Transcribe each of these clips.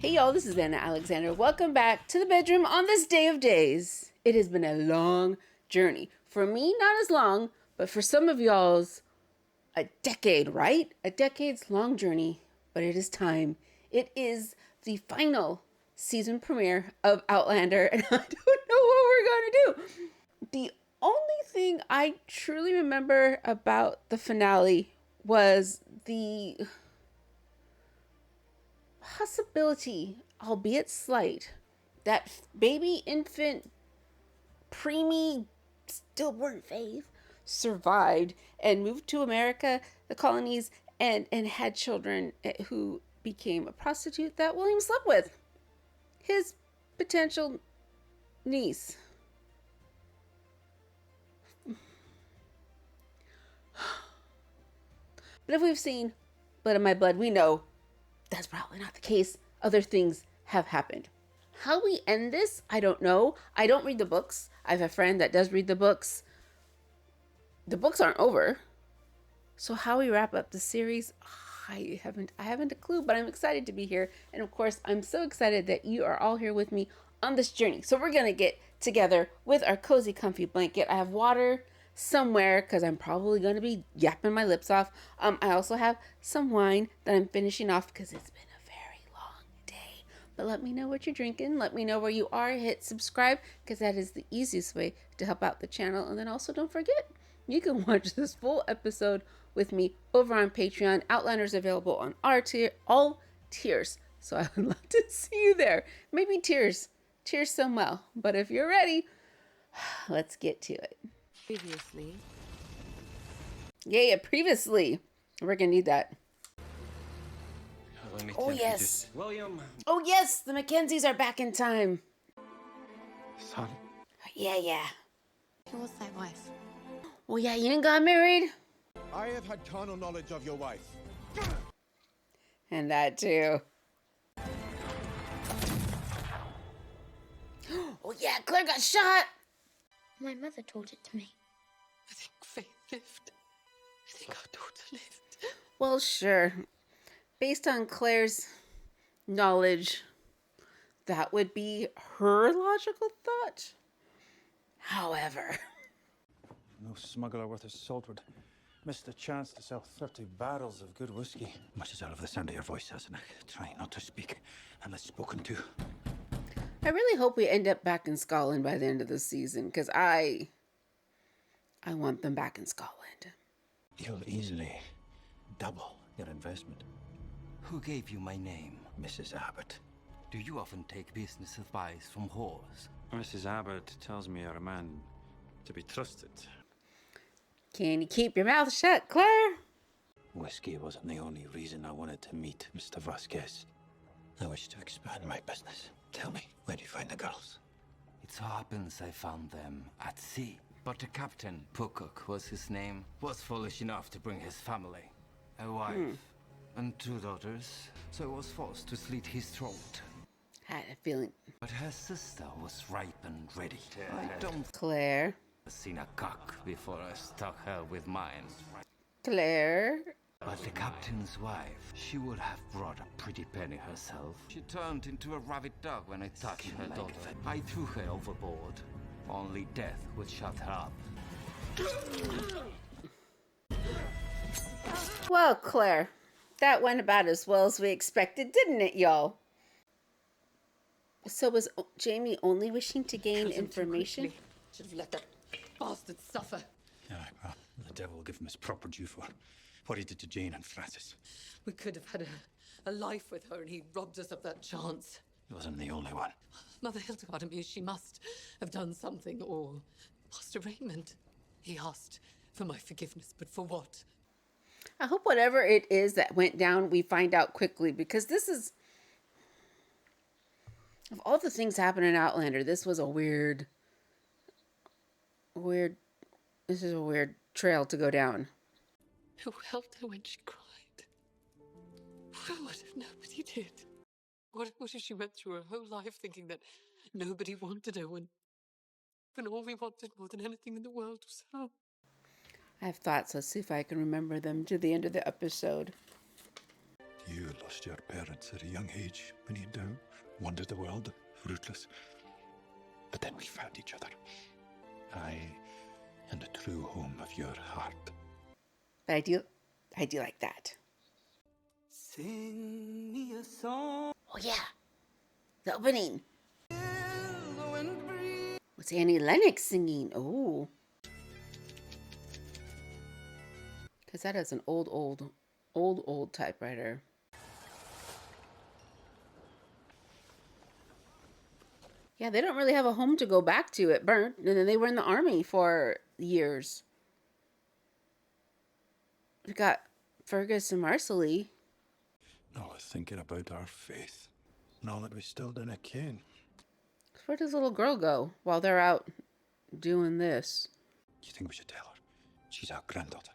Hey y'all, this is Anna Alexander. Welcome back to the bedroom on this day of days. It has been a long journey. For me, not as long, but for some of y'all's, a decade, right? A decade's long journey, but it is time. It is the final season premiere of Outlander, and I don't know what we're going to do. The only thing I truly remember about the finale was the possibility, albeit slight, that baby infant preemie stillborn Faith survived and moved to America, the colonies, and had children who became a prostitute that William slept with. His potential niece. But if we've seen Blood of My Blood, we know that's probably not the case. Other things have happened. How we end this, I don't know. I don't read the books. I have a friend that does read the books. The books aren't over. So how we wrap up the series, I haven't a clue, but I'm excited to be here. And of course, I'm so excited that you are all here with me on this journey. So we're going to get together with our cozy, comfy blanket. I have water somewhere because I'm probably going to be yapping my lips off. I also have some wine that I'm finishing off because it's been a very long day. But let me know what you're drinking. Let me know where you are. Hit subscribe because that is the easiest way to help out the channel. And then also don't forget, you can watch this full episode with me over on Patreon. Outlander's available on all tiers. So I would love to see you there. Maybe tears some well. But if you're ready, let's get to it. Previously. Yeah, previously. We're gonna need that. Oh yes. William. Oh yes, the Mackenzies are back in time. Son. Yeah. Who was thy wife? Well, yeah, you ain't got married. I have had carnal knowledge of your wife. And that too. Oh yeah, Claire got shot. My mother told it to me. I think Faith lived. I think our daughter lived. Well, sure. Based on Claire's knowledge, that would be her logical thought. However, no smuggler worth his salt would miss the chance to sell 30 barrels of good whiskey. Much as out of the sound of your voice, Hassan. Try not to speak unless spoken to. I really hope we end up back in Scotland by the end of the season, because I want them back in Scotland. You'll easily double your investment. Who gave you my name? Mrs. Abbott. Do you often take business advice from whores? Mrs. Abbott tells me you're a man to be trusted. Can you keep your mouth shut, Claire? Whiskey wasn't the only reason I wanted to meet Mr. Vasquez. I wish to expand my business. Tell me, where do you find the girls? It so happens I found them at sea. But the captain, Pocock was his name, was foolish enough to bring his family. A wife and 2 daughters, so I was forced to slit his throat. I had a feeling. But her sister was ripe and ready. I don't Claire. seen a cock before I stuck her with mine. Claire. But the captain's wife, she would have brought a pretty penny herself. She turned into a rabid dog when I touched her daughter. I threw her overboard. Only death would shut her up. Well, Claire, that went about as well as we expected, didn't it, y'all? So was Jamie only wishing to gain information? Should have let that bastard suffer. Aye, well, the devil will give him his proper due for what he did to Jane and Francis. We could have had a life with her and he robbed us of that chance. He wasn't the only one. Mother Hildegard amused she must have done something, or Master Raymond. He asked for my forgiveness, but for what? I hope whatever it is that went down, we find out quickly, because this is... Of all the things happening in Outlander, this was a weird... This is a weird trail to go down. Who helped her when she cried? What if nobody did? What if she went through her whole life thinking that nobody wanted her when all we wanted more than anything in the world was her? I have thoughts. Let's see if I can remember them to the end of the episode. Do You lost your parents at a young age when you wandered the world, rootless. But then we found each other. I and a true home of your heart. But I do like that. Sing me a song. Oh yeah, the opening. What's Annie Lennox singing? Oh, because that is an old typewriter. Yeah, they don't really have a home to go back to. It burnt, and then they were in the army for years. We got Fergus and Marcelly. I was thinking about our faith, and all that we still didn't ken. Where does little girl go while they're out doing this? Do you think we should tell her? She's our granddaughter.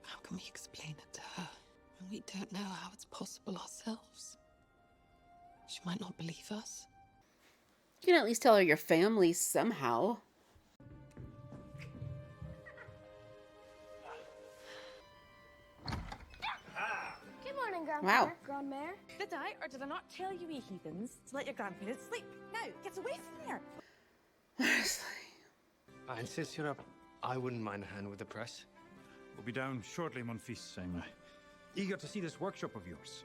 How can we explain it to her when we don't know how it's possible ourselves? She might not believe us. You can at least tell her your family somehow. Good morning, Grandpa. Wow. Grandmare. Did I or did I not tell you, ye heathens, to let your grandparents sleep? Now, get away from there. And since you're up, I wouldn't mind a hand with the press. We'll be down shortly, mon fils. I'm eager to see this workshop of yours.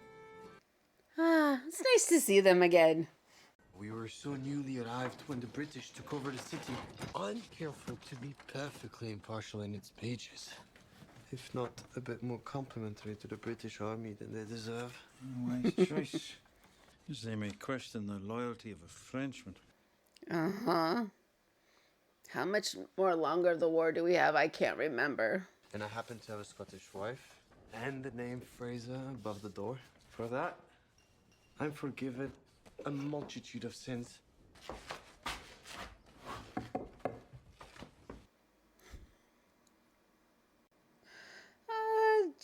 Ah, it's nice to see them again. We were so newly arrived when the British took over the city. I'm careful to be perfectly impartial in its pages. If not a bit more complimentary to the British Army than they deserve. Wise choice. As they may question the loyalty of a Frenchman. Uh-huh. How much more longer of the war do we have? I can't remember. And I happen to have a Scottish wife and the name Fraser above the door. For that, I'm forgiven a multitude of sins.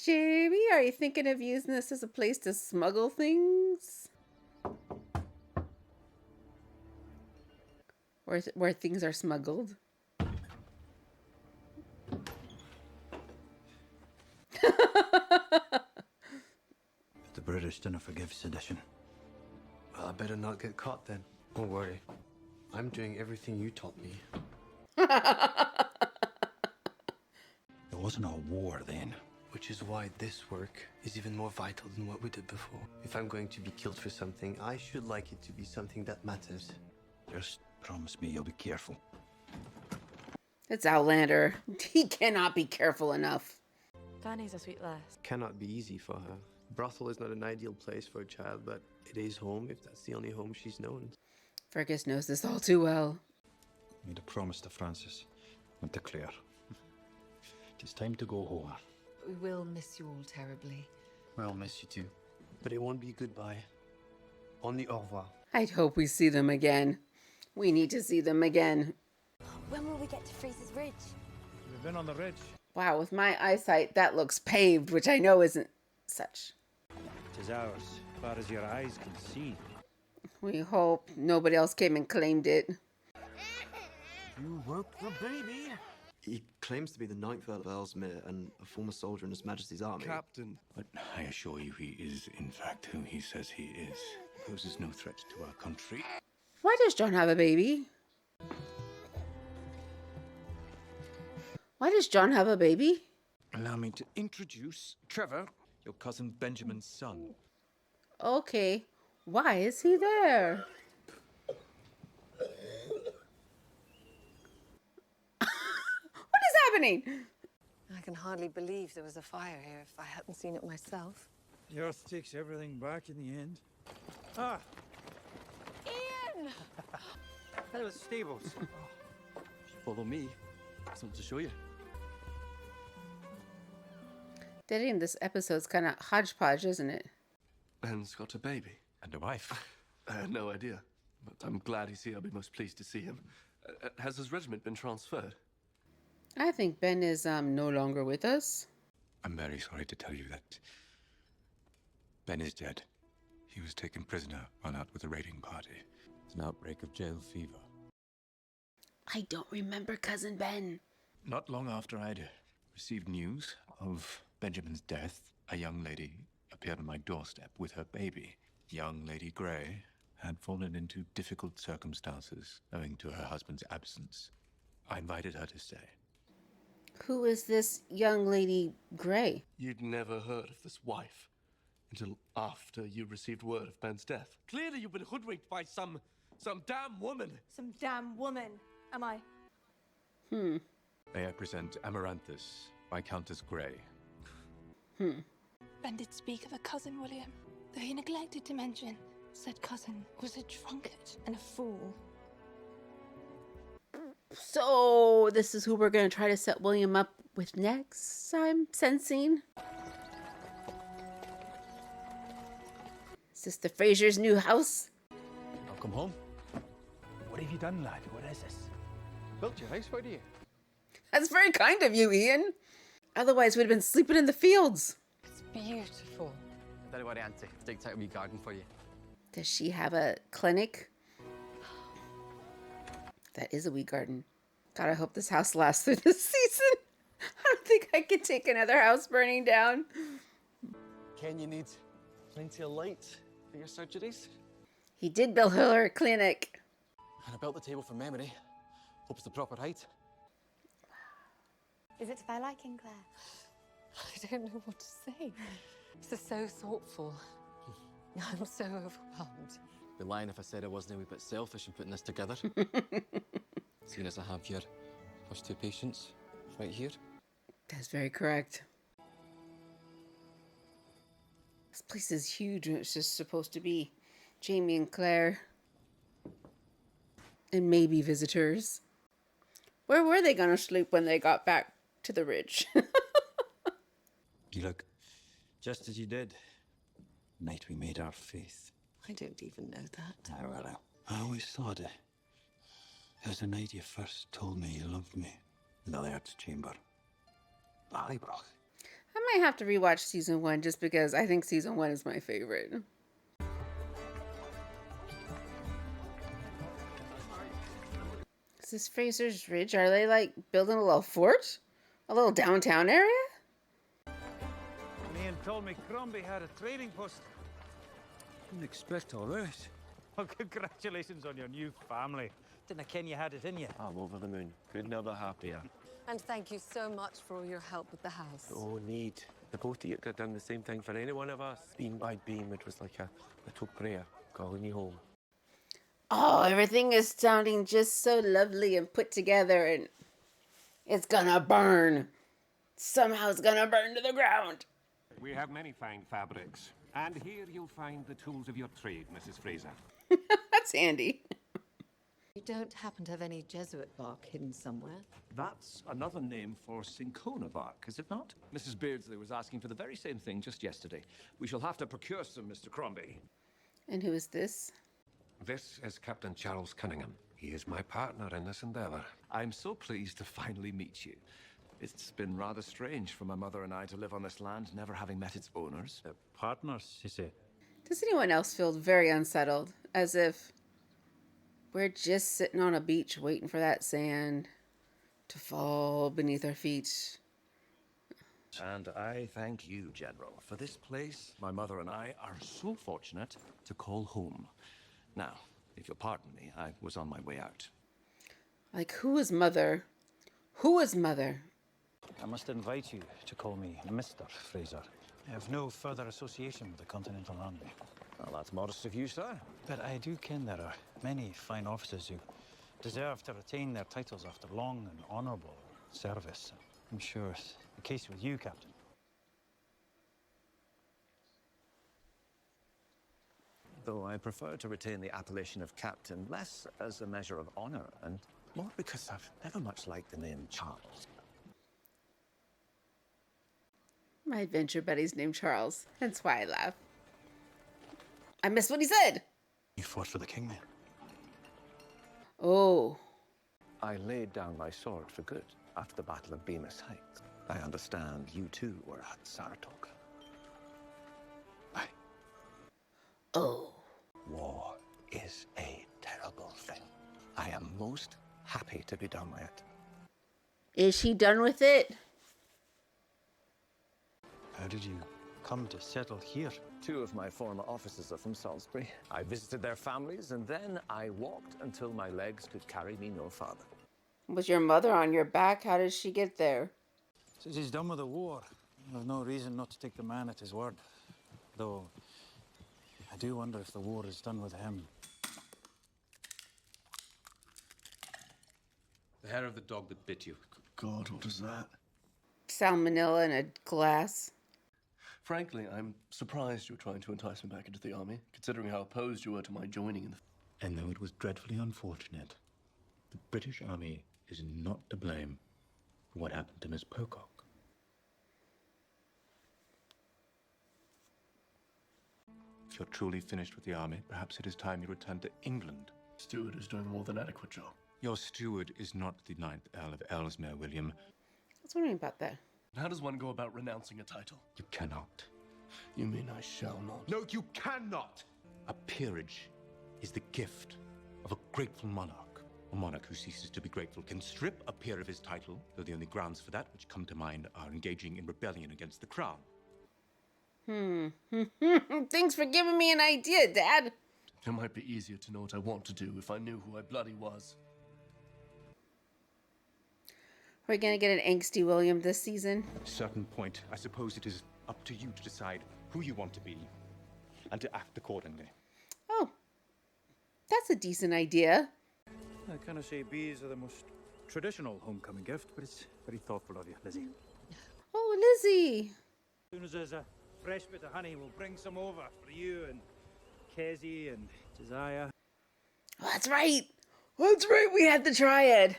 Jamie, are you thinking of using this as a place to smuggle things? Or where things are smuggled? The British didn't forgive sedition. Well, I better not get caught then. Don't worry. I'm doing everything you taught me. There wasn't a war then. Which is why this work is even more vital than what we did before. If I'm going to be killed for something, I should like it to be something that matters. Just promise me you'll be careful. It's Outlander. He cannot be careful enough. Danny's a sweet lass. Cannot be easy for her. Brothel is not an ideal place for a child, but it is home if that's the only home she's known. Fergus knows this all too well. Made a promise to Francis and to Claire. It's time to go home. We will miss you all terribly. Well, miss you too. But it won't be goodbye. Only au revoir. I'd hope we see them again. We need to see them again. When will we get to Fraser's Ridge? We've been on the ridge. Wow, with my eyesight, that looks paved, which I know isn't such. 'Tis ours, as far as your eyes can see. We hope nobody else came and claimed it. You woke the baby. He claims to be the 9th Earl of Ellesmere and a former soldier in His Majesty's army. Captain. But I assure you he is, in fact, who he says he is. Poses no threat to our country. Why does John have a baby? Why does John have a baby? Allow me to introduce Trevor, your cousin Benjamin's son. Okay, why is he there? What is happening? I can hardly believe there was a fire here if I hadn't seen it myself. The earth takes everything back in the end. Ah! Ian! Hello, stables. Follow me. Something to show you. Dating this episode's kind of hodgepodge, isn't it? Ben's got a baby. And a wife. I had no idea. But I'm glad he's here. I'll be most pleased to see him. Has his regiment been transferred? I think Ben is no longer with us. I'm very sorry to tell you that Ben is dead. He was taken prisoner on out with a raiding party. It's an outbreak of jail fever. I don't remember Cousin Ben. Not long after I'd received news of Benjamin's death, a young lady appeared on my doorstep with her baby. Young Lady Grey had fallen into difficult circumstances owing to her husband's absence. I invited her to stay. Who is this young Lady Grey? You'd never heard of this wife until after you received word of Ben's death. Clearly you've been hoodwinked by some damn woman. Some damn woman, am I? May I present Amaranthus, Viscountess Grey. Ben did speak of a cousin, William. Though he neglected to mention, said cousin was a drunkard and a fool. So, this is who we're going to try to set William up with next, I'm sensing. Is this the Fraser's new house? Welcome home. What have you done, lad? What is this? Built your house, why do you? That's very kind of you, Ian. Otherwise, we'd have been sleeping in the fields. It's beautiful. Don't worry, Auntie. I've digged out a wee garden for you. Does she have a clinic? That is a wee garden. God, I hope this house lasts through the season. I don't think I could take another house burning down. Ken, you need plenty of light for your surgeries. He did build her a clinic. And I built the table from memory. Hope it's the proper height. Is it to thy liking, Claire? I don't know what to say. This is so thoughtful. I'm so overwhelmed. Be lying if I said I wasn't a wee bit selfish in putting this together. Seeing as I have your first two patients right here. That's very correct. This place is huge and it's just supposed to be Jamie and Claire. And maybe visitors. Where were they going to sleep when they got back to the ridge? You look just as you did. Night we made our faith. I don't even know that. Ah, well, I always thought it. It was the night you first told me you loved me. In the Laird's chamber. Ballybroch. I might have to rewatch season 1 just because I think season 1 is my favorite. Is this Fraser's Ridge? Are they like building a little fort? A little downtown area? Ian told me Crombie had a trading post. Didn't expect all this. Well, congratulations on your new family. Didn't I ken you had it in you? I'm over the moon. Could never happier. And thank you so much for all your help with the house. Oh, need. The both of you could have done the same thing for any one of us. Beam by beam, it was like a little prayer calling you home. Oh, everything is sounding just so lovely and put together, and it's gonna burn. Somehow it's gonna burn to the ground. We have many fine fabrics. And here you'll find the tools of your trade, Mrs. Fraser. That's handy. You don't happen to have any Jesuit bark hidden somewhere? That's another name for cinchona bark, is it not? Mrs. Beardsley was asking for the very same thing just yesterday. We shall have to procure some, Mr. Crombie. And who is this? This is Captain Charles Cunningham. He is my partner in this endeavor. I'm so pleased to finally meet you. It's been rather strange for my mother and I to live on this land, never having met its owners. Partners, you say? Does anyone else feel very unsettled? As if we're just sitting on a beach waiting for that sand to fall beneath our feet. And I thank you, General, for this place my mother and I are so fortunate to call home. Now, if you'll pardon me, I was on my way out. Like, who is Mother? Who is Mother? I must invite you to call me Mr. Fraser. I have no further association with the Continental Army. Well, that's modest of you, sir. But I do ken there are many fine officers who deserve to retain their titles after long and honourable service. I'm sure it's the case with you, Captain. Though I prefer to retain the appellation of Captain, less as a measure of honour and more because I've never much liked the name Charles. My adventure buddy's named Charles. That's why I laugh. I missed what he said. You fought for the king, then? Oh. I laid down my sword for good after the Battle of Bemis Heights. I understand you too were at Saratoga. Aye. Oh. War is a terrible thing. I am most happy to be done with it. Is he done with it? How did you come to settle here. 2 of my former officers are from Salisbury. I visited their families, and then I walked until my legs could carry me no farther. Was your mother on your back? How did she get there? Since he's done with the war, there's no reason not to take the man at his word. Though, I do wonder if the war is done with him. The hair of the dog that bit you. God, what is that? Salmonella in a glass. Frankly, I'm surprised you were trying to entice me back into the army, considering how opposed you were to my joining in the... And though it was dreadfully unfortunate, the British Army is not to blame for what happened to Miss Pocock. If you're truly finished with the army, perhaps it is time you return to England. Steward is doing a more than adequate job. Your steward is not the 9th Earl of Ellesmere, William. I was wondering about that. How does one go about renouncing a title? You cannot. You mean I shall not? No, you cannot! A peerage is the gift of a grateful monarch. A monarch who ceases to be grateful can strip a peer of his title, though the only grounds for that which come to mind are engaging in rebellion against the crown. Thanks for giving me an idea, Dad. It might be easier to know what I want to do if I knew who I bloody was. We're gonna get an angsty William this season. At a certain point, I suppose it is up to you to decide who you want to be and to act accordingly. Oh, that's a decent idea. I cannot say bees are the most traditional homecoming gift, but it's very thoughtful of you, Lizzie. Oh, Lizzie. As soon as there's a fresh bit of honey, we'll bring some over for you and Kezzy and Josiah. Oh, that's right. That's right. We had the triad.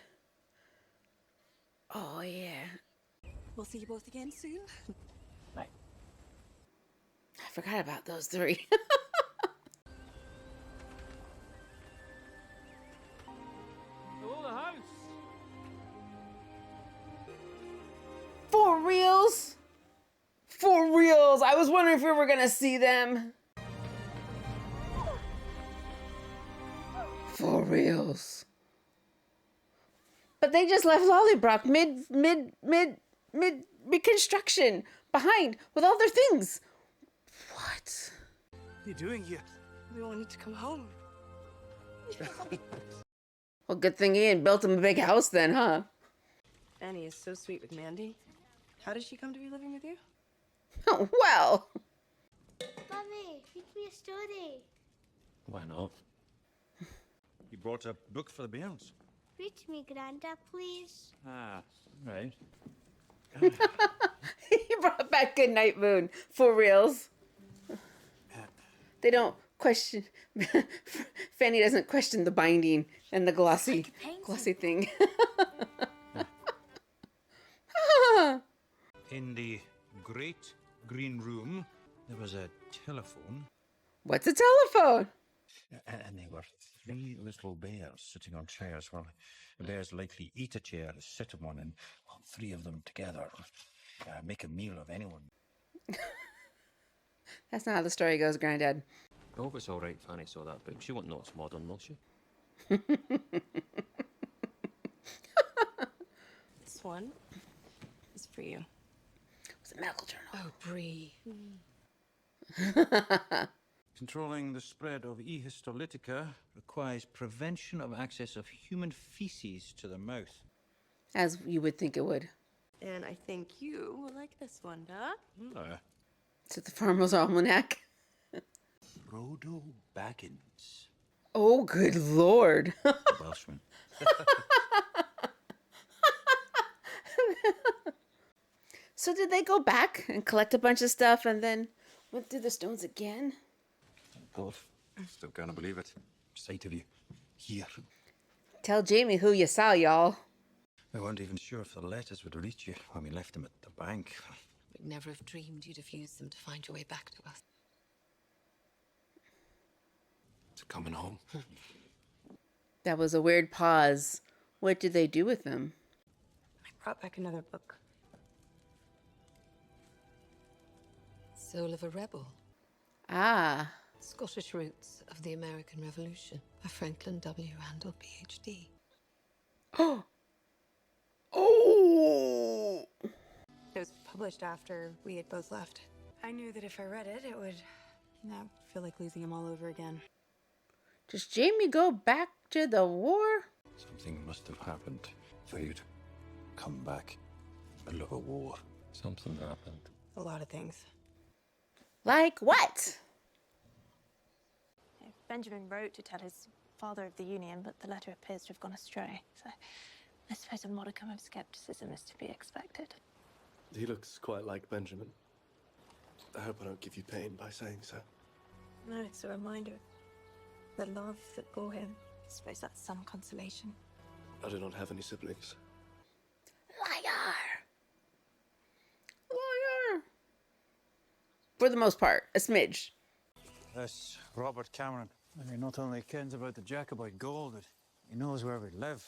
Oh, yeah. We'll see you both again soon. Bye. I forgot about those 3. Hello, the house. For reals? For reals. I was wondering if we were going to see them. For reals. But they just left Lollybrock mid reconstruction behind with all their things. What? What are you doing here? We all need to come home. Well, good thing Ian built him a big house then, huh? Annie is so sweet with Mandy. How did she come to be living with you? Oh, well. Mommy, read me a story. Why not? You brought a book for the bairns. Read me, Granda, please. Ah, right. He brought back Goodnight Moon. For reals. They don't question... Fanny doesn't question the binding and the glossy thing. In the great green room, there was a telephone. What's a telephone? And there were 3 little bears sitting on chairs. Well, the bears likely eat a chair, sit on one, and 3 of them together make a meal of anyone. That's not how the story goes, Granddad. I hope it's all right Fanny saw that book. She won't know it's modern, will she? This one is for you. It's a medical journal. Oh, Bree. Controlling the spread of E. histolytica requires prevention of access of human feces to the mouth. As you would think it would. And I think you will like this one, huh? It's at the Farmer's Almanac. Frodo Baggins. Oh, good Lord. Welshman. So did they go back and collect a bunch of stuff and then went through the stones again? God, still can't believe it. Sight of you here. Tell Jamie who you saw, y'all. I weren't even sure if the letters would reach you when we left them at the bank. We'd never have dreamed you'd have used them to find your way back to us. It's coming home. That was a weird pause. What did they do with them? I brought back another book. Soul of a Rebel. Ah. Scottish Roots of the American Revolution by Franklin W. Randall, PhD. Oh! Oh! It was published after we had both left. I knew that if I read it, it would, feel like losing him all over again. Does Jamie go back to the war? Something must have happened for you to come back in the middle of a war. Something happened. A lot of things. Like what? Benjamin wrote to tell his father of the union, but the letter appears to have gone astray. So I suppose a modicum of skepticism is to be expected. He looks quite like Benjamin. I hope I don't give you pain by saying so. No, it's a reminder. The love that bore him. I suppose that's some consolation. I do not have any siblings. Liar. Liar. For the most part, a smidge. That's Robert Cameron. He not only kens about the Jacobite gold, but he knows where we live.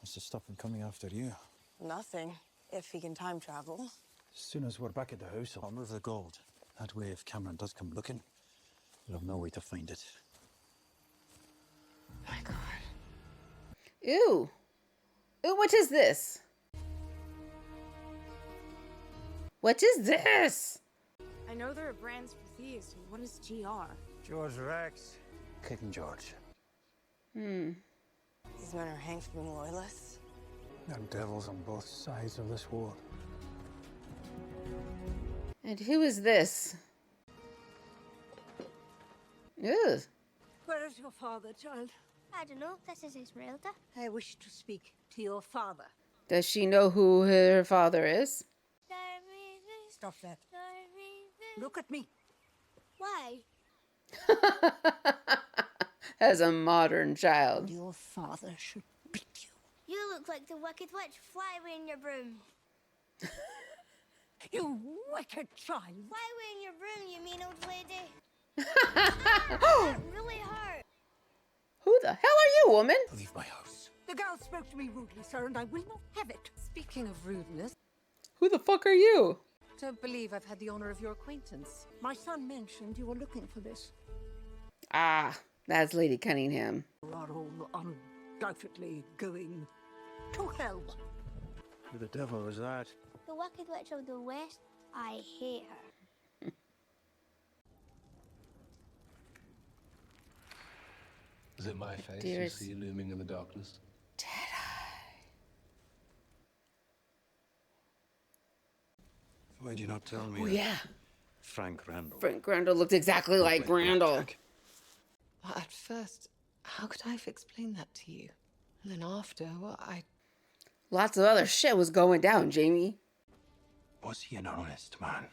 What's to stop him coming after you? Nothing, if he can time travel. As soon as we're back at the house, I'll move the gold. That way, if Cameron does come looking, we'll have no way to find it. My God. Ew. Ew, what is this? What is this? I know there are brands for thieves. What is GR? George Rex. King George. These men are hanged for being loyalists. There are devils on both sides of this war. And who is this? Ew. Where is your father, child? I don't know. This is Esmeralda. I wish to speak to your father. Does she know who her father is? Stop that. Look at me. Why? As a modern child. Your father should beat you. You look like the Wicked Witch. Fly away in your broom. You wicked child. Fly away in your broom, you mean old lady. That really hurt. Who the hell are you, woman? Leave my house. The girl spoke to me rudely, sir, and I will not have it. Speaking of rudeness, Who the fuck are you? don't believe I've had the honor of your acquaintance. My son mentioned you were looking for this. Ah, that's Lady Cunningham. You are all undoubtedly going to hell. Who the devil was that? The Wicked Witch of the West. I hate her. Is it my face Dearest. you see looming in the darkness? Why do you not tell me? Oh, that yeah. Frank Randall. Frank Randall looked exactly like Randall. At first, how could I have explained that to you? And then after, Lots of other shit was going down, Jamie. Was he an honest man?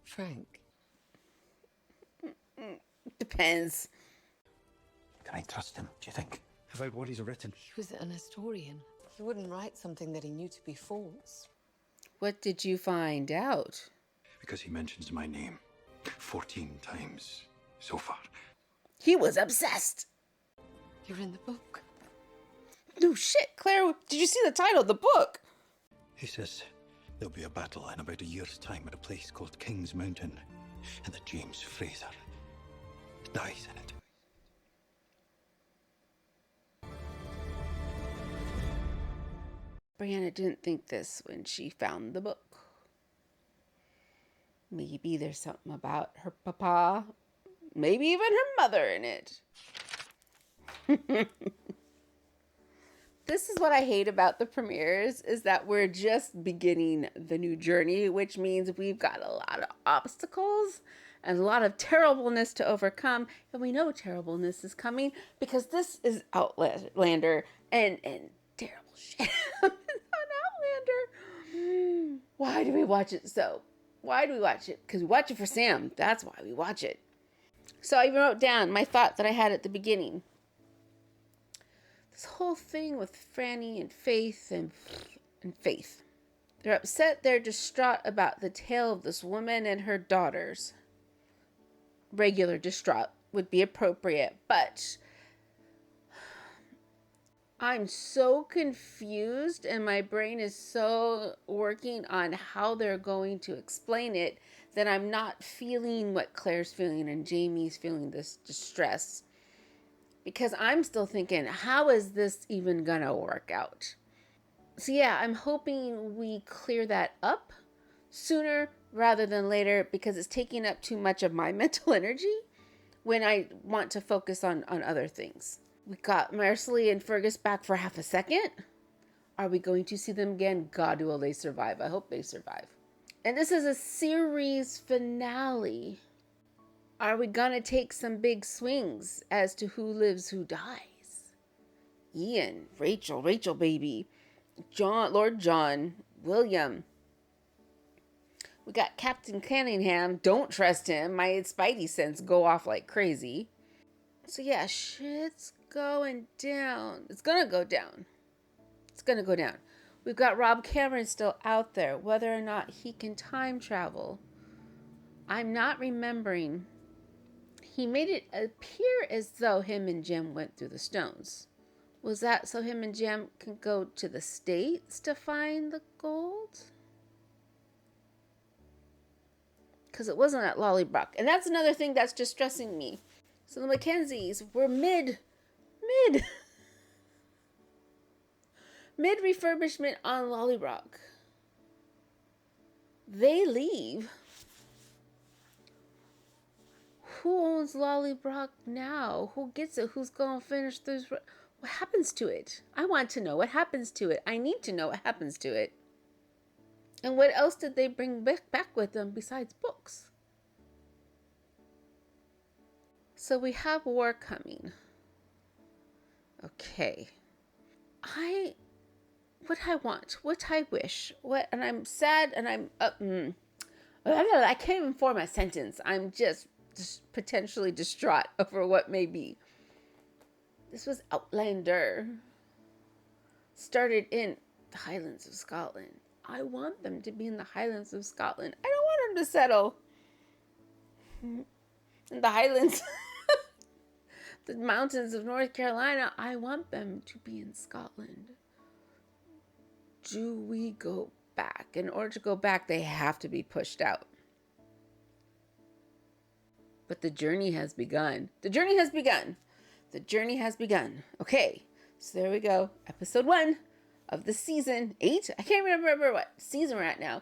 Frank. Depends. Can I trust him, do you think? About what he's written? He was an historian. He wouldn't write something that he knew to be false. What did you find out? Because he mentions my name 14 times so far. He was obsessed. You're in the book. No shit, Claire. Did you see the title of the book? He says there'll be a battle in about a year's time at a place called King's Mountain, and that James Fraser dies in it. Brianna didn't think this when she found the book. Maybe there's something about her papa, maybe even her mother in it. This is what I hate about the premieres, is that we're just beginning the new journey, which means we've got a lot of obstacles and a lot of terribleness to overcome. And we know terribleness is coming because this is Outlander and terrible shit on Outlander. Why do we watch it so? Why do we watch it? Because we watch it for Sam. That's why we watch it. So I even wrote down my thought that I had at the beginning. This whole thing with Franny and Faith and Faith. They're upset, they're distraught about the tale of this woman and her daughters. Regular distraught would be appropriate, but I'm so confused and my brain is so working on how they're going to explain it that I'm not feeling what Claire's feeling and Jamie's feeling this distress. Because I'm still thinking, how is this even gonna work out? So yeah, I'm hoping we clear that up sooner rather than later because it's taking up too much of my mental energy when I want to focus on other things. We got Marcelly and Fergus back for half a second. Are we going to see them again? God, will they survive? I hope they survive. And this is a series finale. Are we gonna take some big swings as to who lives, who dies? Ian, Rachel baby, John, Lord John, William. We got Captain Cunningham. Don't trust him. My Spidey sense go off like crazy. So yeah, shit's going down. It's gonna go down. It's gonna go down. We've got Rob Cameron still out there. Whether or not he can time travel, I'm not remembering. He made it appear as though him and Jim went through the stones. Was that so him and Jim can go to the States to find the gold? Because it wasn't at Lollybrook. And that's another thing that's distressing me. So the Mackenzies were mid refurbishment on Lollybrook. They leave. Who owns Lollybrook now? Who gets it? Who's going to finish this? What happens to it? I want to know what happens to it. I need to know what happens to it. And what else did they bring back with them besides books? So we have war coming. Okay. What I want, what I wish, and I'm sad, and I'm I can't even form a sentence. I'm just potentially distraught over what may be. This was Outlander. Started in the Highlands of Scotland. I want them to be in the Highlands of Scotland. I don't want them to settle in the Highlands, the mountains of North Carolina. I want them to be in Scotland. Do we go back? In order to go back, they have to be pushed out. But the journey has begun. The journey has begun. The journey has begun. Okay, so there we go. Episode 1 of the season 8. I can't remember what season we're at now.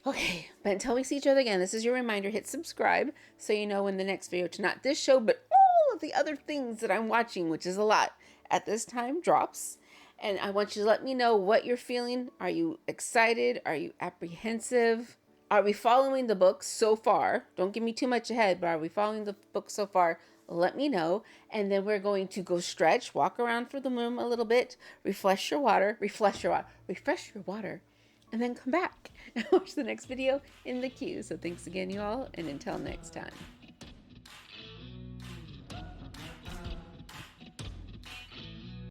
Okay, but until we see each other again, this is your reminder. Hit subscribe so you know when the next video, to not this show, but all of the other things that I'm watching, which is a lot at this time, drops. And I want you to let me know what you're feeling. Are you excited? Are you apprehensive? Are we following the book so far? Don't give me too much ahead, but are we following the book so far? Let me know. And then we're going to go stretch, walk around for the room a little bit, refresh your water, and then come back and watch the next video in the queue. So thanks again, you all, and until next time.